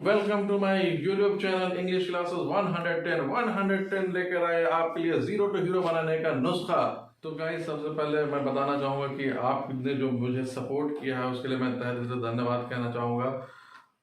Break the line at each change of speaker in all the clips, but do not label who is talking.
Welcome to my YouTube channel English classes 110 लेकर आए आपके लिए जीरो टू हीरो बनाने का नुस्खा। तो गाइस सबसे पहले मैं बताना चाहूंगा कि आपने जो मुझे सपोर्ट किया है उसके लिए मैं तहे दिल से धन्यवाद कहना चाहूंगा।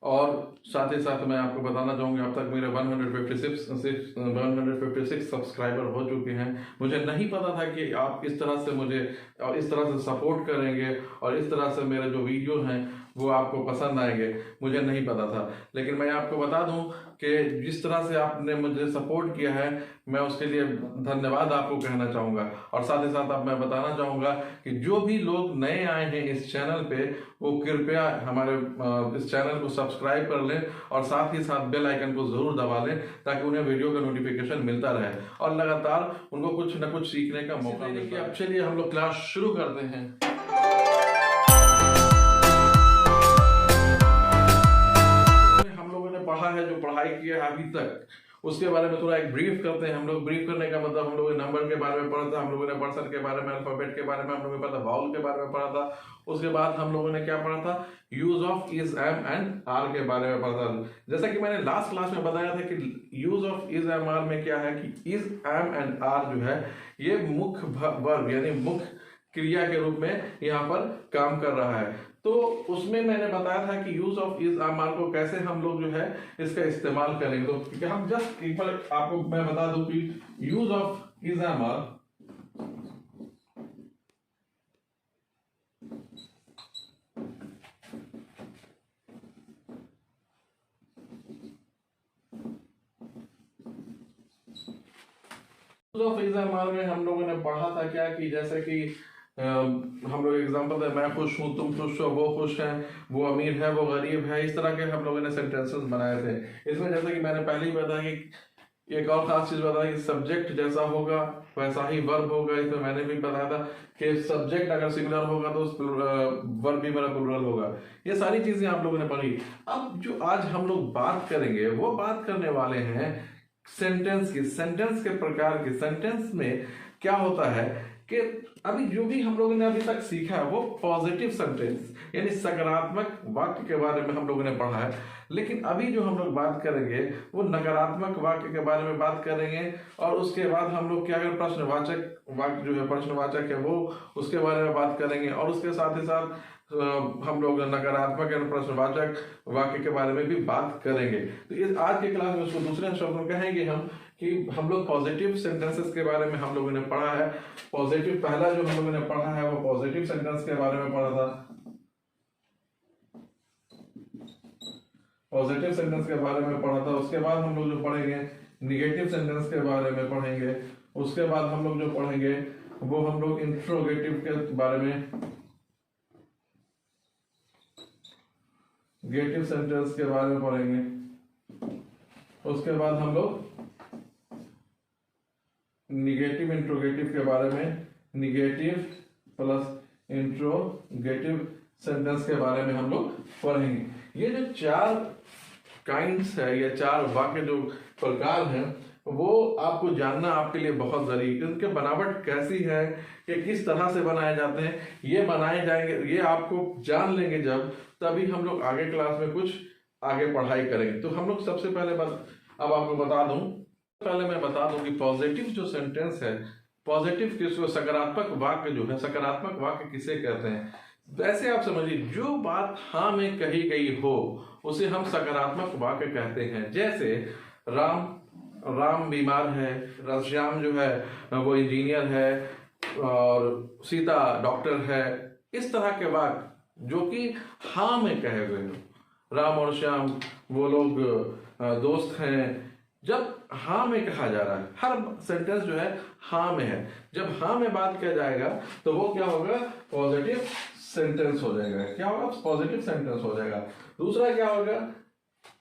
और साथ ही साथ मैं आपको बताना चाहूँगा अब तक मेरे 156 सब्सक्राइबर हो चुके हैं। मुझे नहीं पता था कि आप इस तरह से मुझे और इस तरह से सपोर्ट करेंगे और इस तरह से मेरे जो वीडियो हैं वो आपको पसंद आएंगे, मुझे नहीं पता था। लेकिन मैं आपको बता दूं कि जिस तरह से आपने मुझे सपोर्ट किया है मैं उसके लिए धन्यवाद आपको कहना चाहूँगा। और साथ ही साथ अब मैं बताना चाहूँगा कि जो भी लोग नए आए हैं इस चैनल पे वो कृपया हमारे इस चैनल को सब्सक्राइब कर लें और साथ ही साथ बेल आइकन को जरूर दबा लें ताकि उन्हें वीडियो का नोटिफिकेशन मिलता रहे और लगातार उनको कुछ न कुछ सीखने का मौका मिले। अब चलिए हम लोग क्लास शुरू करते हैं। पढ़ा है जो पढ़ाई किया है अभी तक उसके बारे में थोड़ा एक ब्रीफ करते हैं हम लोग। ब्रीफ करने का मतलब हम लोगों ने नंबर के बारे में पढ़ा था, हम लोगों ने पर्सन के बारे में, अल्फाबेट के बारे में, हम लोगों ने पढ़ा था, वाउल के बारे में पढ़ा था। उसके बाद हम लोगों ने क्या पढ़ा था, use of is am and are के बारे में पढ़ा था। जैसा कि मैंने लास्ट क्लास में बताया था कि use of is am are में क्या है कि इज एम एंड आर जो है ये मुख्य वर्ब यानी मुख्य क्रिया के रूप में यहाँ पर काम कर रहा है। तो उसमें मैंने बताया था कि use of is am are को कैसे हम लोग जो है इसका इस्तेमाल करेंगे। तो हम जस्ट एक बार आपको मैं बता दूं कि use of is am are use of is am are में हम लोगों ने पढ़ा था क्या कि जैसे कि हम लोग एग्जाम्पल है, मैं खुश हूँ, तुम खुश हो, वो खुश है, वो अमीर है, वो गरीब है, इस तरह के हम लोगों ने सेंटेंसेस बनाए थे। इसमें जैसे कि मैंने पहले ही बताया कि एक और खास चीज बताया कि सब्जेक्ट जैसा होगा वैसा ही वर्ब होगा। इसमें मैंने भी बताया था कि सब्जेक्ट अगर सिंगुलर होगा तो वर्ब भी मेरा प्लूरल होगा। ये सारी चीजें आप लोगों ने पढ़ी। अब जो आज हम लोग बात करेंगे वो बात करने वाले हैं सेंटेंस की, सेंटेंस के प्रकार की। सेंटेंस में क्या होता है कि अभी जो भी हम लोगों ने अभी तक सीखा है वो पॉजिटिव सेंटेंस यानी सकारात्मक वाक्य के बारे में हम लोगों ने पढ़ा है। लेकिन अभी जो हम लोग बात करेंगे वो नकारात्मक वाक्य के बारे में बात करेंगे। और उसके बाद हम लोग क्या करें, प्रश्नवाचक वाक्य जो है प्रश्नवाचक है वो उसके बारे में बात करेंगे। और उसके साथ ही साथ हम लोग नकारात्मक या प्रश्नवाचक वाक्य के बारे में भी बात करेंगे। तो इस आज के क्लास में उसको दूसरे शब्दों में कहेंगे हम कि हम लोग पॉजिटिव सेंटेंसेस के बारे में हम लोगों ने पढ़ा है। पॉजिटिव पहला जो हम लोगों ने पढ़ा है वो पॉजिटिव सेंटेंस के बारे में पढ़ा था, पॉजिटिव सेंटेंस के बारे में पढ़ा था। उसके बाद हम लोग जो पढ़ेंगे निगेटिव सेंटेंस के बारे में पढ़ेंगे। उसके बाद हम लोग जो पढ़ेंगे वो हम लोग इंट्रोगेटिव के बारे में, गेटिव सेंटेंस के बारे में पढ़ेंगे। उसके बाद हम लोग निगेटिव इंट्रोगेटिव के बारे में, निगेटिव प्लस इंट्रोगेटिव सेंटेंस के बारे में हम लोग पढ़ेंगे। ये जो चार काइंड्स है या चार वाक्य जो प्रकार हैं वो आपको जानना आपके लिए बहुत जरूरी है। इनके बनावट कैसी है, ये किस तरह से बनाए जाते हैं, ये बनाए जाएंगे, ये आपको जान लेंगे जब तभी हम लोग आगे क्लास में कुछ आगे पढ़ाई करेंगे। तो हम लोग सबसे पहले अब आपको बता दूं, पहले मैं बता दूं कि पॉजिटिव जो सेंटेंस है, पॉजिटिव किसको, सकारात्मक वाक्य जो है, सकारात्मक वाक्य किसे कहते हैं। वैसे आप समझिए जो बात हाँ में कही गई हो उसे हम सकारात्मक वाक्य कहते हैं। जैसे राम बीमार है, रामश्याम जो है वो इंजीनियर है और सीता डॉक्टर है। इस तरह के वाक्य जो कि हाँ में कहे गए हो, राम और श्याम वो लोग दोस्त हैं, जब हाँ में कहा जा रहा है, हर सेंटेंस जो है हाँ में है, जब हाँ में बात किया जाएगा तो वो क्या होगा, पॉजिटिव सेंटेंस हो जाएगा। क्या होगा, पॉजिटिव सेंटेंस हो जाएगा। दूसरा क्या होगा,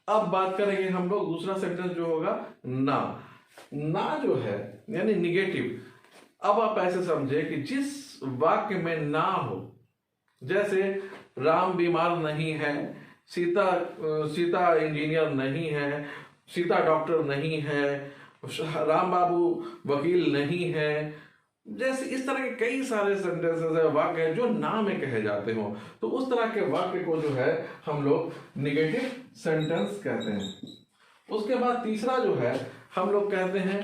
अब बात करेंगे हम लोग दूसरा सेंटेंस जो होगा ना जो है यानी निगेटिव। अब आप ऐसे समझे कि जिस वाक्य में ना हो, जैसे राम बीमार नहीं है, सीता इंजीनियर नहीं है, सीता डॉक्टर नहीं है, राम बाबू वकील नहीं है, जैसे इस तरह के कई सारे सेंटेंसेस है, वाक्य है जो ना में कहे जाते हो। तो उस तरह के वाक्य को जो है हम लोग निगेटिव सेंटेंस कहते हैं। उसके बाद तीसरा जो है हम लोग कहते हैं,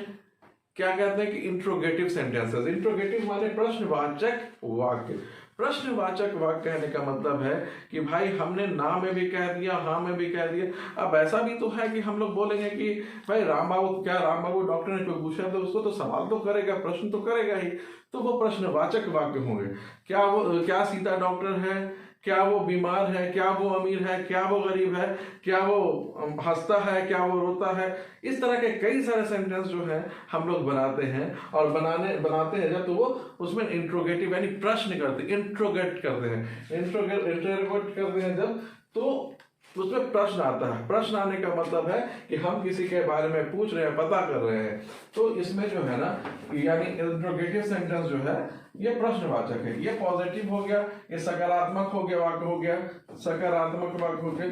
क्या कहते हैं कि इंट्रोगेटिव सेंटेंसेस। इंट्रोगेटिव माने प्रश्नवाचक वाक्य। प्रश्नवाचक वाक्य कहने का मतलब है कि भाई हमने ना में भी कह दिया, हाँ में भी कह दिया। अब ऐसा भी तो है कि हम लोग बोलेंगे कि भाई राम बाबू डॉक्टर ने कोई पूछा तो उसको तो सवाल तो करेगा, प्रश्न तो करेगा ही, तो वो प्रश्नवाचक वाक्य होंगे। क्या सीता डॉक्टर है, क्या वो बीमार है, क्या वो अमीर है, क्या वो गरीब है, क्या वो हंसता है, क्या वो रोता है। इस तरह के कई सारे सेंटेंस जो है हम लोग बनाते हैं, और बनाते हैं जब तो वो उसमें इंट्रोगेटिव यानी प्रश्न करते हैं, इंट्रोगेट करते हैं जब, तो उसमें प्रश्न आता है। प्रश्न आने का मतलब है कि हम किसी के बारे में पूछ रहे हैं, पता कर रहे हैं। तो इसमें जो है ना, यानी इंट्रोगेटिव सेंटेंस जो है ये प्रश्नवाचक है। ये पॉजिटिव हो गया, ये सकारात्मक हो गया, वाक्य हो गया, सकारात्मक वाक्य हो गया।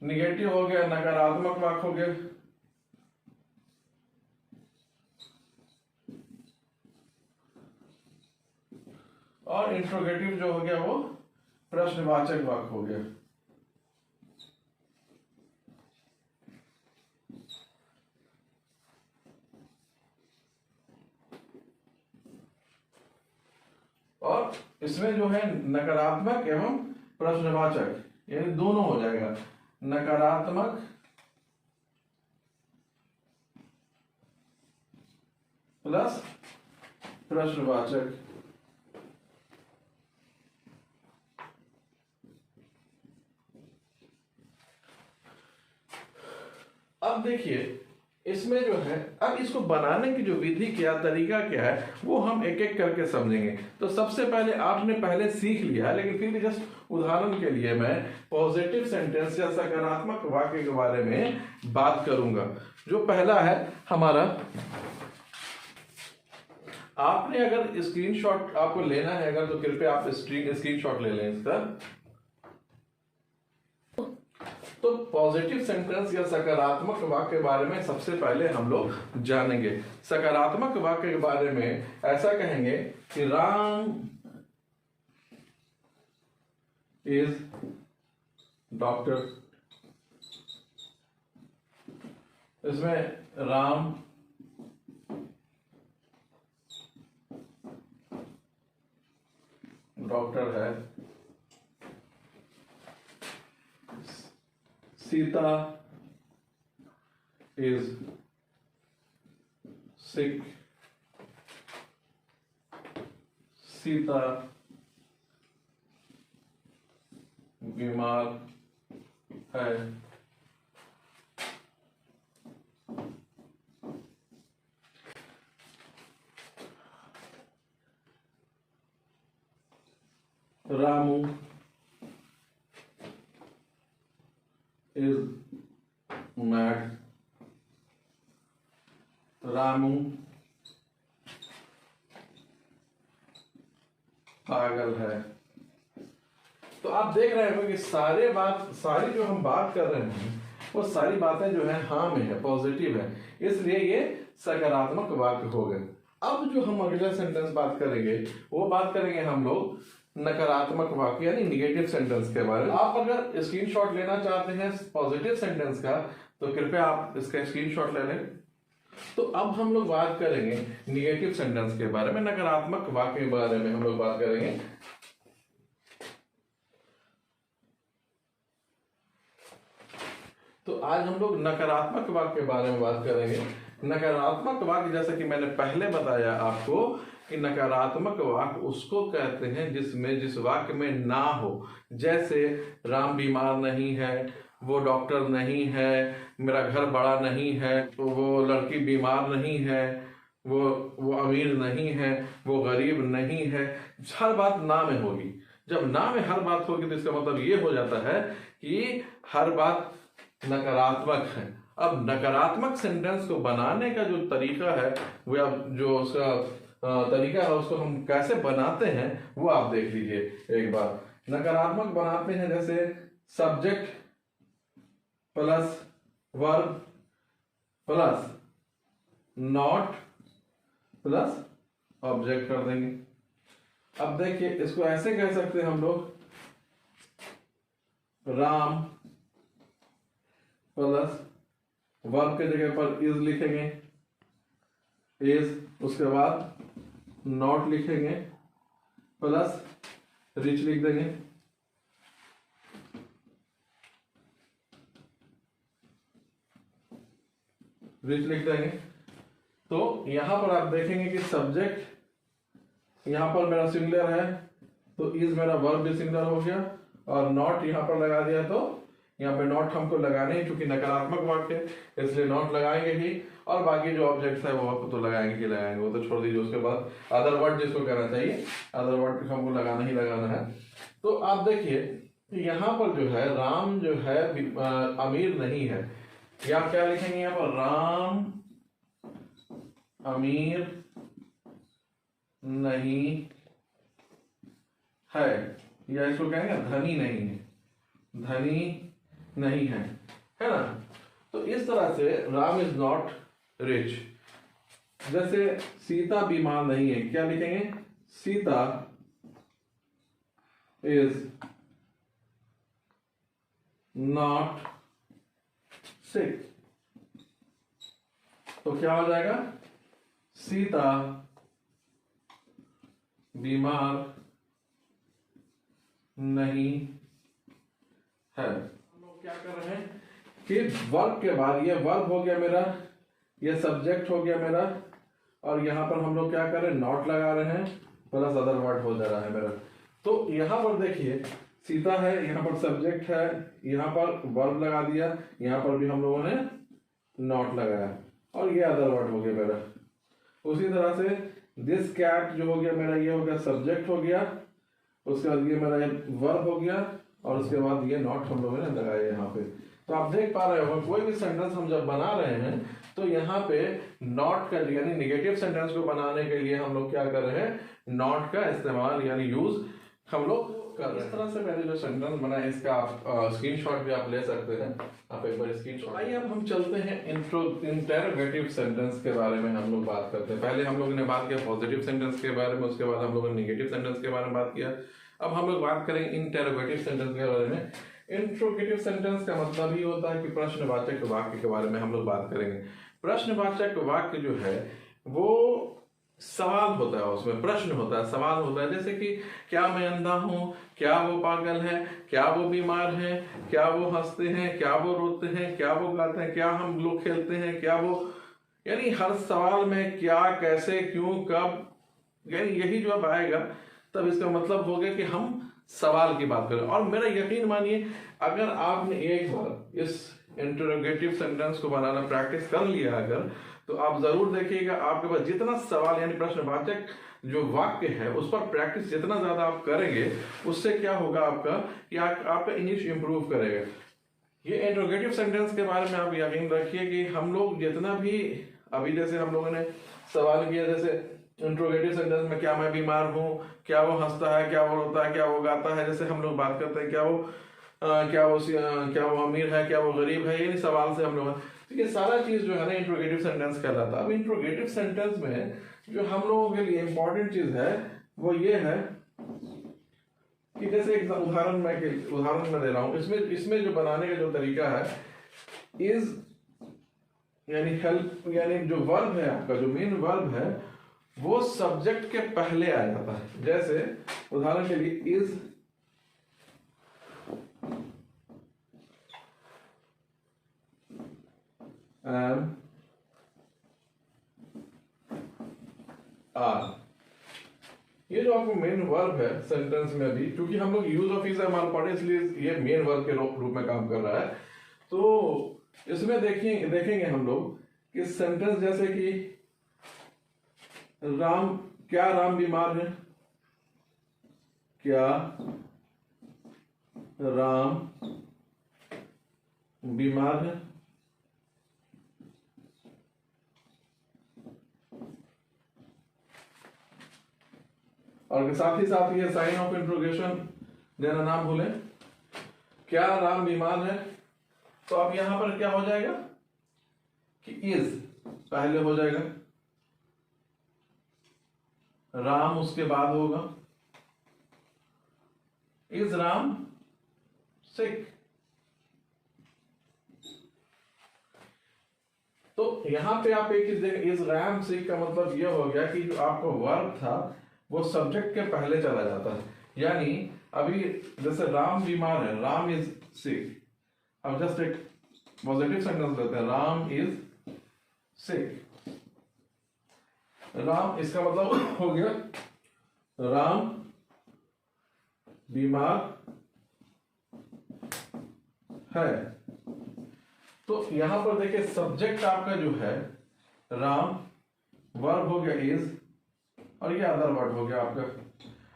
निगेटिव हो गया, नकारात्मक वाक्य हो गया। और इंट्रोगेटिव जो हो गया वो प्रश्नवाचक वाक्य हो गया। और इसमें जो है नकारात्मक एवं प्रश्नवाचक यानी दोनों हो जाएगा, नकारात्मक प्लस प्रश्नवाचक। अब देखिए इसमें जो है, अब इसको बनाने की जो विधि क्या, तरीका क्या है, वो हम एक एक करके समझेंगे। तो सबसे पहले आपने पहले सीख लिया, लेकिन फिर भी जस्ट उदाहरण के लिए मैं पॉजिटिव सेंटेंस या सकारात्मक वाक्य के बारे में बात करूंगा। जो पहला है हमारा, आपने अगर स्क्रीनशॉट आपको लेना है अगर, तो कृपया आप स्क्रीनशॉट ले लें इसका। तो पॉजिटिव सेंटेंस या सकारात्मक वाक्य के बारे में सबसे पहले हम लोग जानेंगे। सकारात्मक वाक्य के बारे में ऐसा कहेंगे कि राम इज डॉक्टर। इसमें राम डॉक्टर है, सीता is sick, सीता बीमार है। रामू is mad, रामू पागल है। तो आप देख रहे हो कि सारी जो हम बात कर रहे हैं वो सारी बातें जो है हाँ में है, पॉजिटिव है, इसलिए ये सकारात्मक वाक्य हो गए। अब जो हम अगला सेंटेंस बात करेंगे वो बात करेंगे हम लोग नकारात्मक वाक्य यानी निगेटिव सेंटेंस के बारे में। आप अगर स्क्रीनशॉट लेना चाहते हैं पॉजिटिव सेंटेंस का तो कृपया आप इसका स्क्रीनशॉट ले लें। तो अब हम लोग बात करेंगे निगेटिव सेंटेंस के बारे में, नकारात्मक वाक्य के बारे में हम लोग बात करेंगे। तो आज हम लोग नकारात्मक वाक्य के बारे में बात करेंगे। नकारात्मक वाक्य जैसा कि मैंने पहले बताया आपको कि नकारात्मक वाक्य उसको कहते हैं जिस वाक्य में ना हो। जैसे राम बीमार नहीं है, वो डॉक्टर नहीं है, मेरा घर बड़ा नहीं है, वो लड़की बीमार नहीं है, वो अमीर नहीं है, वो गरीब नहीं है। हर बात ना में होगी। जब ना में हर बात होगी तो इसका मतलब ये हो जाता है कि हर बात नकारात्मक है। अब नकारात्मक सेंटेंस को बनाने का जो तरीका है वो अब जो उसका तरीका है उसको हम कैसे बनाते हैं वो आप देख लीजिए एक बार। नकारात्मक बनाते हैं जैसे subject plus verb plus not plus object कर देंगे। अब देखिए इसको ऐसे कह सकते हैं हम लोग, राम प्लस वर्ब के जगह पर इज लिखेंगे, इज उसके बाद नॉट लिखेंगे प्लस रिच लिख देंगे। रिच लिख देंगे तो यहां पर आप देखेंगे कि सब्जेक्ट यहां पर मेरा सिंगुलर है तो इज मेरा वर्ब भी सिंगुलर हो गया, और नॉट यहां पर लगा दिया तो यहाँ पे नॉट हमको लगाने ही, क्योंकि नकारात्मक वाक्य है इसलिए नॉट लगाएंगे ही, और बाकी जो ऑब्जेक्ट्स है वो आपको तो लगाएंगे ही लगाएंगे, वो तो छोड़ दीजिए। उसके बाद अदर वर्ड जिसको कहना चाहिए, अदर वर्ड हमको लगाना ही लगाना है। तो आप देखिए यहाँ पर जो है राम जो है अमीर नहीं है, या आप क्या लिखेंगे यहाँ पर, राम अमीर नहीं है, या इसको कहेंगे धनी नहीं है, धनी नहीं है ना। तो इस तरह से राम इज नॉट रिच। जैसे सीता बीमार नहीं है, क्या लिखेंगे, सीता इज नॉट सिक। तो क्या हो जाएगा, सीता बीमार नहीं है। हम लोग क्या कर रहे हैं कि वर्ब के बाद, ये वर्ब हो गया मेरा, ये सब्जेक्ट हो गया मेरा, और यहां पर हम लोग क्या कर रहे हैं, नॉट लगा रहे हैं प्लस अदर वर्ड हो जा रहा है मेरा। तो यहां पर देखिए सीता है, यहां पर सब्जेक्ट है, यहां पर वर्ब लगा दिया, यहां पर भी हम लोगों ने नॉट लगाया, और ये अदर वर्ड हो गया मेरा। उसी तरह से दिस कैट जो हो गया मेरा, ये हो गया सब्जेक्ट हो गया, उसके बाद ये मेरा वर्ब हो गया, और उसके बाद ये नॉट हम लोगों ने लगाया यहाँ पे। तो आप देख पा रहे हो कोई भी सेंटेंस हम जब बना रहे हैं तो यहाँ पे नॉट का, यानी निगेटिव सेंटेंस को बनाने के लिए हम लोग क्या कर रहे हैं, नॉट का इस्तेमाल यानी यूज हम लोग कर रहे हैं। इस तरह से मैंने जो सेंटेंस बना है इसका आप स्क्रीनशॉट भी आप ले सकते हैं, आप एक बार स्क्रीनशॉट। आइए अब हम चलते हैं इंटरोगेटिव सेंटेंस के बारे में हम लोग बात करते हैं। पहले हम लोगों ने बात किया पॉजिटिव सेंटेंस के बारे में, उसके बाद हम लोगों ने निगेटिव सेंटेंस के बारे में बात किया। अब हम लोग बात करेंगे इंटरोगेटिव सेंटेंस के बारे में। इंटरोगेटिव सेंटेंस का मतलब ये होता है कि प्रश्नवाचक वाक्य के बारे में हम लोग बात करेंगे। प्रश्नवाचक वाक्य जो है वो सवाल होता है, उसमें प्रश्न होता है, सवाल होता है। जैसे कि क्या मैं अंधा हूँ, क्या वो पागल है, क्या वो बीमार है, क्या वो हंसते हैं, क्या वो रोते हैं, क्या वो गाते हैं, क्या हम लोग खेलते हैं, क्या वो, यानी हर सवाल में क्या, कैसे, क्यों, कब, यानी यही जवाब आएगा तब इसका मतलब हो गया कि हम सवाल की बात करें। और मेरा यकीन मानिए अगर आपने एक बार इस इंटरोगेटिव सेंटेंस को बनाना प्रैक्टिस कर लिया अगर, तो आप जरूर देखिएगा आपके पास जितना सवाल यानी प्रश्नवाचक जो वाक्य है उस पर प्रैक्टिस जितना ज्यादा आप करेंगे उससे क्या होगा आपका कि आपका इंग्लिश इंप्रूव करेगा। ये इंटरोगेटिव सेंटेंस के बारे में आप यकीन रखिए कि हम लोग जितना भी अभी जैसे हम लोगों ने सवाल किया, जैसे इंट्रोगेटिव सेंटेंस में क्या मैं बीमार हूँ, क्या वो हंसता है, क्या वो रोता है, क्या वो गाता है, जैसे हम लोग बात करते हैं क्या वो अमीर है, क्या वो गरीब है, ये सवाल से हम लोग, तो ये सारा चीज जो है ना इंट्रोगेटिव सेंटेंस कहलाता है। अब इंट्रोगेटिव सेंटेंस में जो हम लोगों के लिए इंपॉर्टेंट चीज है वो ये है कि जैसे एक उदाहरण मैं दे रहा हूँ, इसमें जो बनाने का जो तरीका है इज यानी हेल्प, यानी जो वर्ब है आपका जो मेन वर्ब है वो सब्जेक्ट के पहले आ जाता है। जैसे उदाहरण के लिए इज एम आर, ये जो आपको मेन वर्ब है सेंटेंस में भी, क्योंकि हम लोग use of is am are पढ़े इसलिए ये मेन वर्ब के रूप में काम कर रहा है। तो इसमें देखेंगे हम लोग कि सेंटेंस जैसे कि क्या राम बीमार है, क्या राम बीमार है, और साथ ही साथ ये साइन ऑफ इंट्रोगेशन देना ना भूलें, क्या राम बीमार है। तो अब यहां पर क्या हो जाएगा कि इज पहले हो जाएगा, राम उसके बाद होगा, इज राम सिक। तो यहां पे आप एक चीज देखें, इज रैम सिक का मतलब यह हो गया कि जो आपका वर्ब था वो सब्जेक्ट के पहले चला जाता है। यानी अभी जैसे राम बीमार है, राम इज सिक, अब जस्ट एक पॉजिटिव सेंटेंस लेते हैं, राम इज सिक। राम इसका मतलब हो गया राम बीमार है। तो यहां पर देखिए सब्जेक्ट आपका जो है राम, वर्ब हो गया इज, और ये अदर वर्ड हो गया आपका।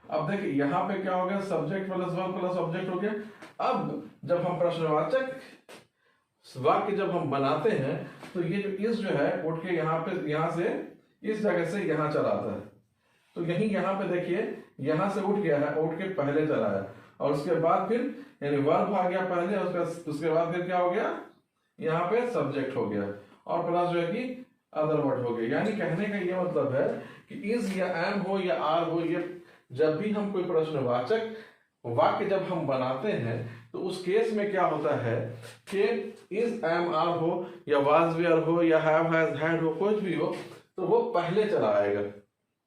अब देखिए यहां पे क्या हो गया, subject plus verb plus object हो गया। अब जब हम प्रश्नवाचक वाक्य जब हम बनाते हैं तो ये जो इस जो है उठ के यहां से इस जगह से यहां चला आता है। तो यहां पे देखिए यहां से उठ गया है, उठ के पहले चला है, और उसके बाद फिर यानी वर्ब आ गया पहले, उसके बाद फिर क्या हो गया, यहाँ पे सब्जेक्ट हो गया, और प्लस जो है कि अदर वर्ड हो गया। यानी कहने का ये मतलब है कि इज या एम हो या आर हो, ये जब भी हम कोई प्रश्नवाचक वाक्य जब हम बनाते हैं तो उस केस में क्या होता है कि इज एम आर हो या वाज वेयर हो या हैव हैज हैड हो, कुछ भी हो, तो वो पहले चला आएगा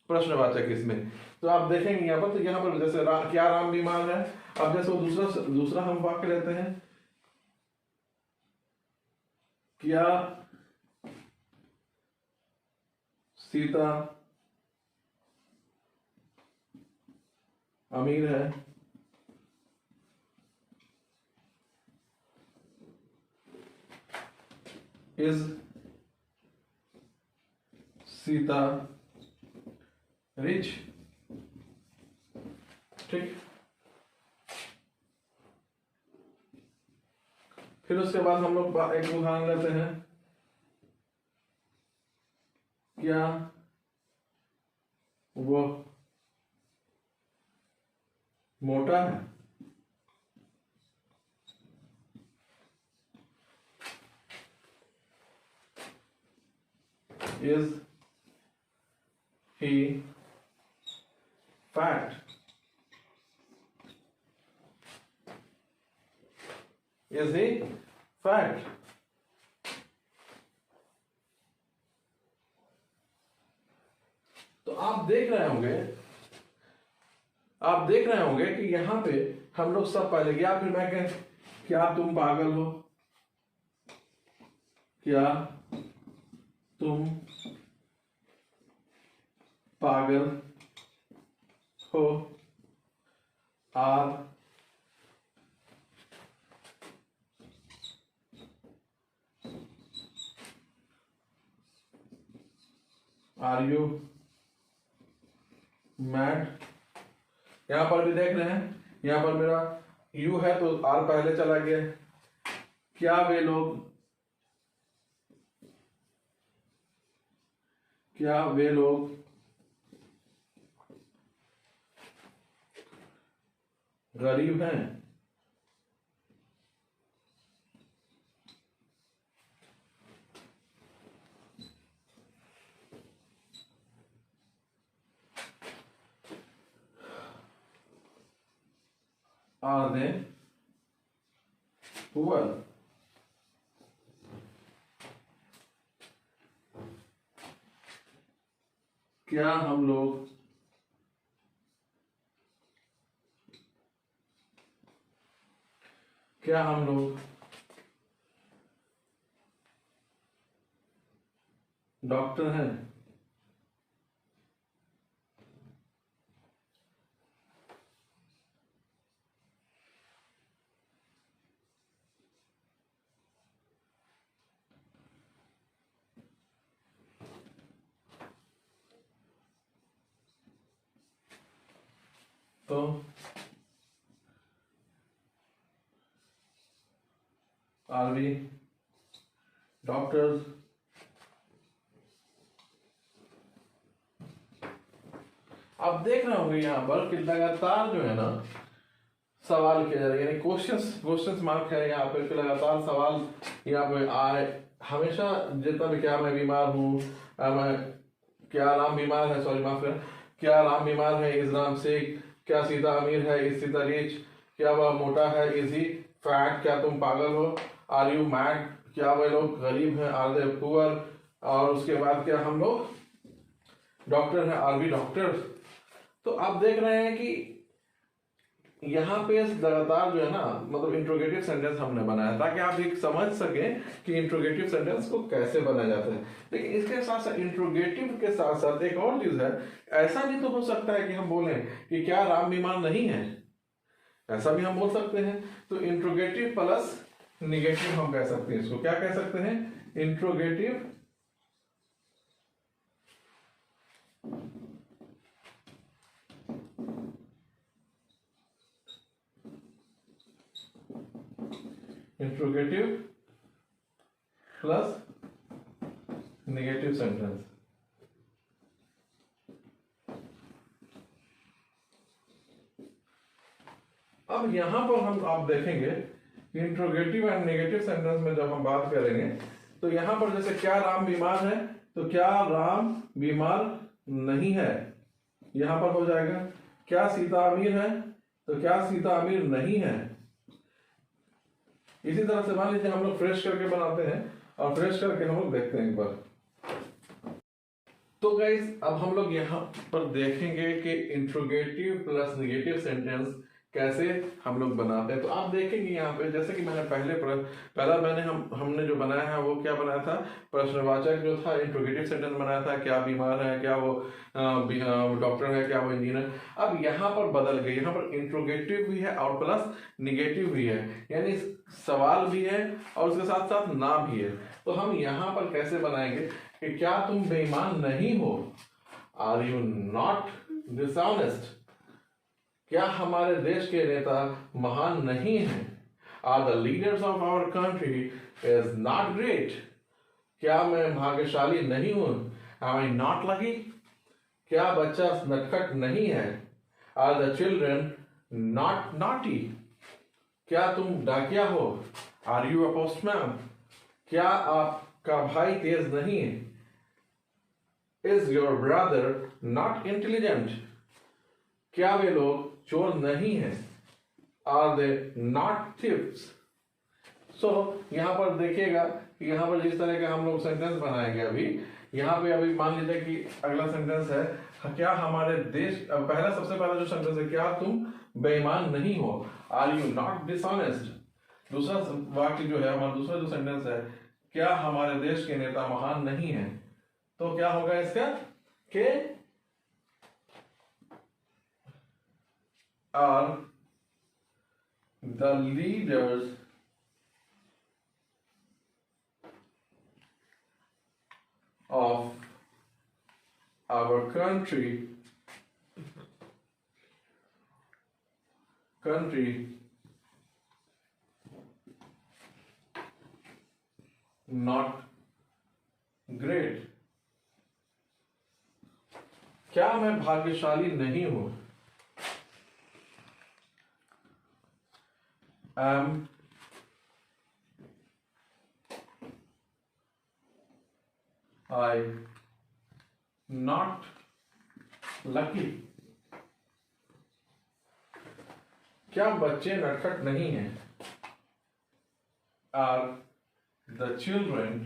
प्रश्नवाचक इसमें। तो आप देखेंगे यहाँ पर, तो यहाँ पर जैसे क्या राम बीमार है, अब जैसे वो दूसरा हम वाक्य लेते हैं, क्या सीता अमीर है, इज सीता रिच। ठीक, फिर उसके बाद हम लोग एक उदाहरण लेते हैं, क्या वो मोटा है, is he fat, is he fat. तो आप देख रहे होंगे कि यहां पे हम लोग सब पहले, या फिर मैं कह, क्या तुम पागल हो, क्या तुम पागल हो, आर यू मैड। यहां पर भी देख रहे हैं, यहां पर मेरा यू है तो आर पहले चला गया। क्या वे लोग गरीब हैं, आर दे पुअर। क्या हम लोग डॉक्टर हैं, तो आर वी डॉक्टर्स। आप देख रहे होंगे यहाँ पर कि लगातार जो है ना सवाल किया जा रहा है, यानी क्वेश्चंस मार्क है यहाँ पे, लगातार सवाल यहाँ पे आए हमेशा। जितना भी, क्या मैं बीमार हूँ, मैं क्या राम बीमार है, सॉरी माफ करें, क्या राम बीमार है, इज राम सिक। क्या सीता अमीर है, इज सीता रिच। क्या वह मोटा है, इज ही फैट। क्या तुम पागल हो, आर यू मैड। क्या वे लोग गरीब हैं, आर दे पुअर। और उसके बाद क्या हम लोग डॉक्टर हैं, आर वी डॉक्टर। तो आप देख रहे हैं कि यहाँ पे लगातार जो है ना, मतलब इंट्रोगेटिव सेंटेंस हमने बनाया ताकि आप एक समझ सकें कि इंट्रोगेटिव सेंटेंस को कैसे बनाया जाता है। लेकिन इसके साथ साथ इंट्रोगेटिव के साथ साथ एक और चीज है, ऐसा भी तो हो सकता है कि हम बोलें कि क्या राम बीमार नहीं है, ऐसा भी हम बोल सकते हैं। तो इंट्रोगेटिव प्लस निगेटिव हम कह सकते हैं, इसको क्या कह सकते हैं, interrogative interrogative plus negative sentence. अब यहां पर हम आप देखेंगे इंट्रोगेटिव एंड नेगेटिव सेंटेंस में जब हम बात करेंगे तो यहां पर जैसे क्या राम बीमार है, तो क्या राम बीमार नहीं है, यहां पर हो जाएगा। क्या सीता अमीर है, तो क्या सीता अमीर नहीं है। इसी तरह से मान लीजिए हम लोग फ्रेश करके बनाते हैं और फ्रेश करके हम लोग देखते हैं एक बार। तो गाइस अब हम लोग यहाँ पर देखेंगे कि इंट्रोगेटिव प्लस नेगेटिव सेंटेंस कैसे हम लोग बनाते हैं। तो आप देखेंगे यहाँ पे जैसे कि मैंने पहला मैंने हमने जो बनाया है वो क्या बनाया था, प्रश्नवाचक जो था इंट्रोगेटिव सेंटेंस बनाया था, क्या बीमार है, क्या वो डॉक्टर है, क्या वो इंजीनियर। अब यहाँ पर बदल गए, यहाँ पर इंट्रोगेटिव भी है और प्लस निगेटिव भी है, यानी सवाल भी है और उसके साथ साथ ना भी है। तो हम यहाँ पर कैसे बनाएंगे कि क्या तुम बेईमान नहीं हो, आर यू नॉट डिसऑनेस्ट। क्या हमारे देश के नेता महान नहीं हैं, are the leaders of our country is not great. क्या मैं भाग्यशाली नहीं हूं, एम आई नॉट लकी। क्या बच्चा नटखट नहीं है, are the children not naughty. क्या तुम डाकिया हो, आर यू अ पोस्टमैन। क्या आपका भाई तेज नहीं है, is your brother not intelligent. क्या वे लोग चोर नहीं है, आर दे नॉट थीव्स। सो यहां पर देखिएगा कि यहां पर जिस तरह के हम लोग सेंटेंस बनाएंगे अभी यहाँ पे, अभी मान लीजिए कि अगला सेंटेंस है क्या हमारे देश, पहला सबसे पहला जो सेंटेंस है क्या तुम बेईमान नहीं हो, आर यू नॉट डिसऑनेस्ट। दूसरा वाक्य जो है हमारा दूसरा जो सेंटेंस है क्या हमारे देश के नेता महान नहीं है, तो क्या होगा इसका कि are the leaders of our country not great। क्या मैं भाग्यशाली नहीं हूं, am I not lucky। क्या बच्चे नटखट नहीं हैं, are the children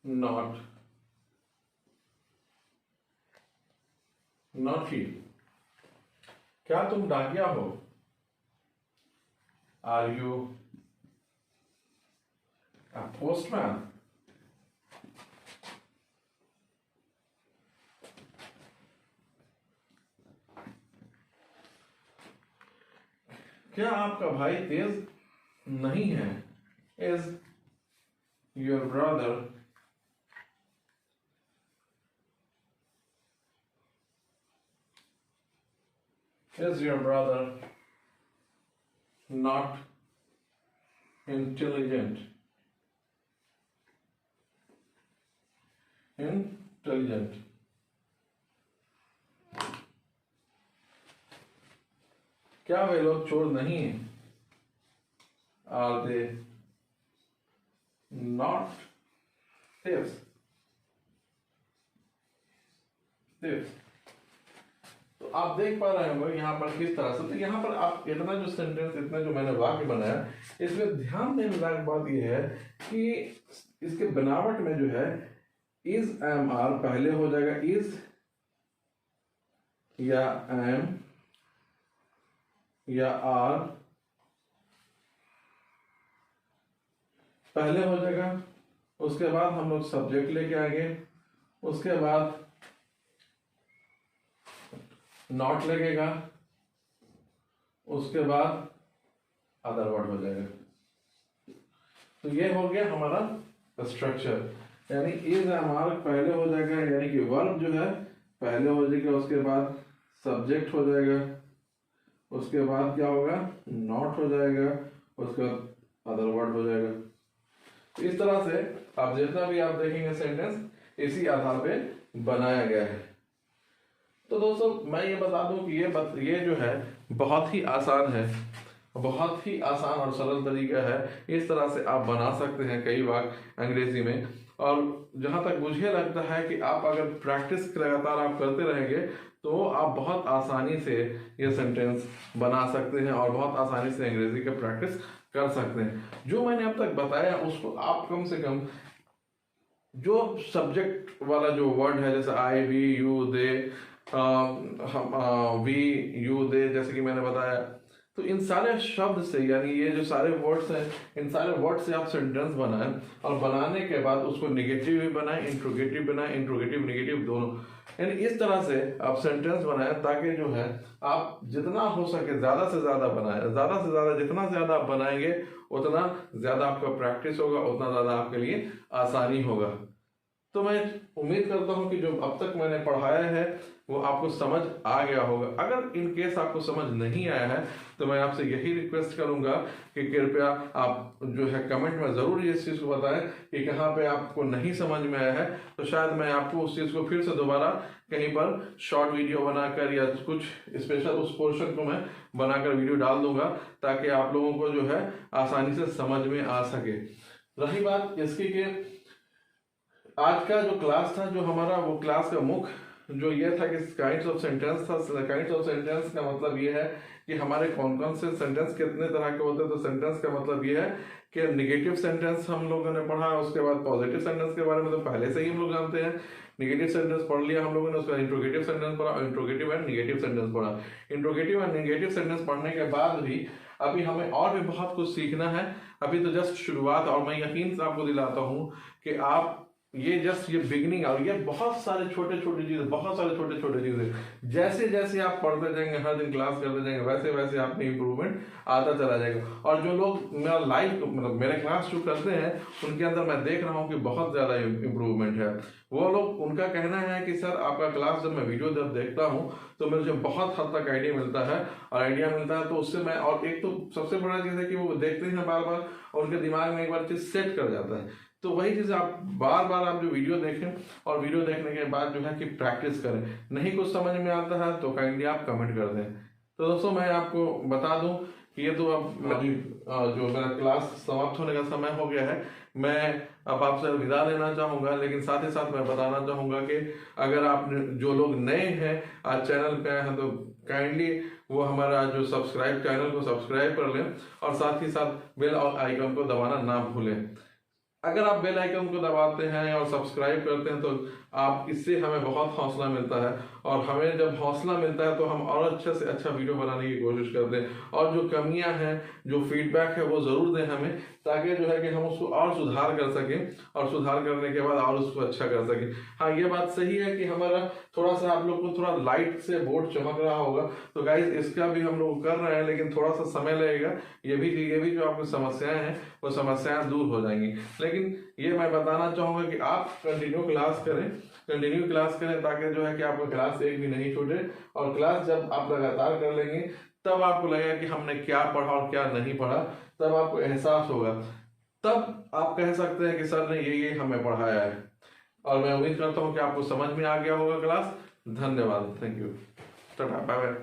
not naughty। क्या तुम डाकिया हो, आर यू अ पोस्टमैन। क्या आपका भाई तेज नहीं है, is your brother not intelligent। क्या वे लोग चोर नहीं है? Are they not thieves? तो आप देख पा रहे होंगे यहाँ पर किस तरह से, तो यहाँ पर आप इतना जो सेंटेंस, इतना जो मैंने वाक्य बनाया, इसमें ध्यान देने लायक बात यह है कि इसके बनावट में जो है इज एम आर पहले हो जाएगा, इज या एम या आर पहले हो जाएगा, उसके बाद हम लोग सब्जेक्ट लेके आएंगे, उसके बाद नॉट लगेगा, उसके बाद अदर वर्ड हो जाएगा। तो ये हो गया हमारा स्ट्रक्चर, यानी इज एम आर पहले हो जाएगा, यानी कि वर्ब जो है पहले हो जाएगा, उसके बाद सब्जेक्ट हो जाएगा, उसके बाद क्या होगा, नॉट हो जाएगा, उसके बाद अदर वर्ड हो जाएगा। इस तरह से आप जितना भी आप देखेंगे सेंटेंस इसी आधार पे बनाया गया है। तो दोस्तों मैं ये बता दूं कि ये जो है बहुत ही आसान है, बहुत ही आसान और सरल तरीका है। इस तरह से आप बना सकते हैं कई वाक्य अंग्रेजी में, और जहां तक मुझे लगता है कि आप अगर प्रैक्टिस लगातार आप करते रहेंगे तो आप बहुत आसानी से ये सेंटेंस बना सकते हैं और बहुत आसानी से अंग्रेजी का प्रैक्टिस कर सकते हैं। जो मैंने अब तक बताया उसको आप कम से कम जो सब्जेक्ट वाला जो वर्ड है, जैसे I, we, you, they, we, you, they, जैसे कि मैंने बताया, तो इन सारे शब्द से, यानी ये जो सारे वर्ड्स हैं, इन सारे वर्ड से आप सेंटेंस बनाएं, और बनाने के बाद उसको निगेटिव भी बनाएं, इंट्रोगेटिव बनाएं, इंट्रोगेटिव निगेटिव दोनों, यानी इस तरह से आप सेंटेंस बनाएं ताकि जो है आप जितना हो सके ज्यादा से ज्यादा बनाएं, ज्यादा से ज्यादा, जितना ज्यादा आप बनाएंगे उतना ज्यादा आपका प्रैक्टिस होगा, उतना ज्यादा आपके लिए आसानी होगा। तो मैं उम्मीद करता हूं कि जो अब तक मैंने पढ़ाया है वो आपको समझ आ गया होगा। अगर इन केस आपको समझ नहीं आया है तो मैं आपसे यही रिक्वेस्ट करूंगा कि कृपया आप जो है कमेंट में जरूर इस चीज को बताएं कि कहाँ पे आपको नहीं समझ में आया है, तो शायद मैं आपको उस चीज को फिर से दोबारा कहीं पर शॉर्ट वीडियो बनाकर या कुछ स्पेशल उस पोर्शन को मैं बनाकर वीडियो डाल दूंगा, ताकि आप लोगों को जो है आसानी से समझ में आ सके। रही बात इसकी कि आज का जो क्लास था, जो हमारा वो क्लास का मुख्य जो ये था कि काइंड्स ऑफ सेंटेंस था। काइंड्स ऑफ सेंटेंस का मतलब ये है कि हमारे कौन कौन से सेंटेंस कितने तरह के होते हैं। तो सेंटेंस का मतलब ये है कि निगेटिव सेंटेंस हम लोगों ने पढ़ा, उसके बाद पॉजिटिव सेंटेंस के बारे में तो पहले से ही हम लोग जानते हैं। निगेटिव सेंटेंस पढ़ लिया हम लोगों ने, उसका इंट्रोगेटिव सेंटेंस पढ़ा, इंट्रोगेटिव एंड निगेटिव सेंटेंस पढ़ा। इंट्रोगेटिव एंड निगेटिव सेंटेंस पढ़ने के बाद भी अभी हमें और भी बहुत कुछ सीखना है। अभी तो जस्ट शुरुआत, और मैं यकीन से आपको दिलाता हूँ कि आप ये जस्ट ये बिगिनिंग, और ये बहुत सारे छोटे छोटे चीजें, बहुत सारे छोटे छोटे चीजें जैसे जैसे आप पढ़ते जाएंगे, हर दिन क्लास करते जाएंगे, वैसे वैसे आप में इंप्रूवमेंट आता चला जाएगा। और जो लोग मेरा लाइव मतलब मेरे क्लास शुरू करते हैं उनके अंदर मैं देख रहा हूँ कि बहुत ज्यादा इंप्रूवमेंट है। वो लोग, उनका कहना है कि सर आपका क्लास जब मैं वीडियो जब देखता हूँ तो मुझे बहुत हद तक आइडिया मिलता है, और आइडिया मिलता है तो उससे मैं, और एक तो सबसे बड़ा चीज है कि वो देखते हैं बार बार और उनके दिमाग में एक बार चीज सेट कर जाता है। तो वही चीज आप बार बार आप जो वीडियो देखें और वीडियो देखने के बाद जो है कि प्रैक्टिस करें। नहीं कुछ समझ में आता है तो काइंडली आप कमेंट कर दें। तो दोस्तों मैं आपको बता दूं कि ये तो अब अभी जो मेरा क्लास समाप्त होने का समय हो गया है, मैं अब आपसे विदा लेना चाहूंगा, लेकिन साथ ही साथ मैं बताना चाहूंगा कि अगर आप जो लोग नए हैं आज चैनल पे आए हैं तो काइंडली वो हमारा जो सब्सक्राइब चैनल को सब्सक्राइब कर लें, और साथ ही साथ बेल आइकन को दबाना ना भूलें। अगर आप बेल आइकन को दबाते हैं और सब्सक्राइब करते हैं तो आप, इससे हमें बहुत हौसला मिलता है, और हमें जब हौसला मिलता है तो हम और अच्छे से अच्छा वीडियो बनाने की कोशिश करते हैं। और जो कमियां हैं, जो फीडबैक है वो जरूर दें हमें, ताकि जो है कि हम उसको और सुधार कर सकें, और सुधार करने के बाद और उसको अच्छा कर सकें। हाँ ये बात सही है कि हमारा थोड़ा सा आप लोग को थोड़ा लाइट से बोर्ड चमक रहा होगा, तो गाइज इसका भी हम लोग कर रहे हैं, लेकिन थोड़ा सा समय लगेगा। ये भी जो आपकी समस्याएं हैं वो समस्याएं दूर हो जाएंगी। लेकिन ये मैं बताना चाहूंगा कि आप कंटिन्यू क्लास करें, ताकि जो है कि आपको क्लास एक भी नहीं छूटे। और क्लास जब आप लगातार कर लेंगे तब आपको लगेगा कि हमने क्या पढ़ा और क्या नहीं पढ़ा, तब आपको एहसास होगा, तब आप कह सकते हैं कि सर ने ये हमें पढ़ाया है। और मैं उम्मीद करता हूँ कि आपको समझ में आ गया होगा क्लास। धन्यवाद, thank you, tata, bye bye.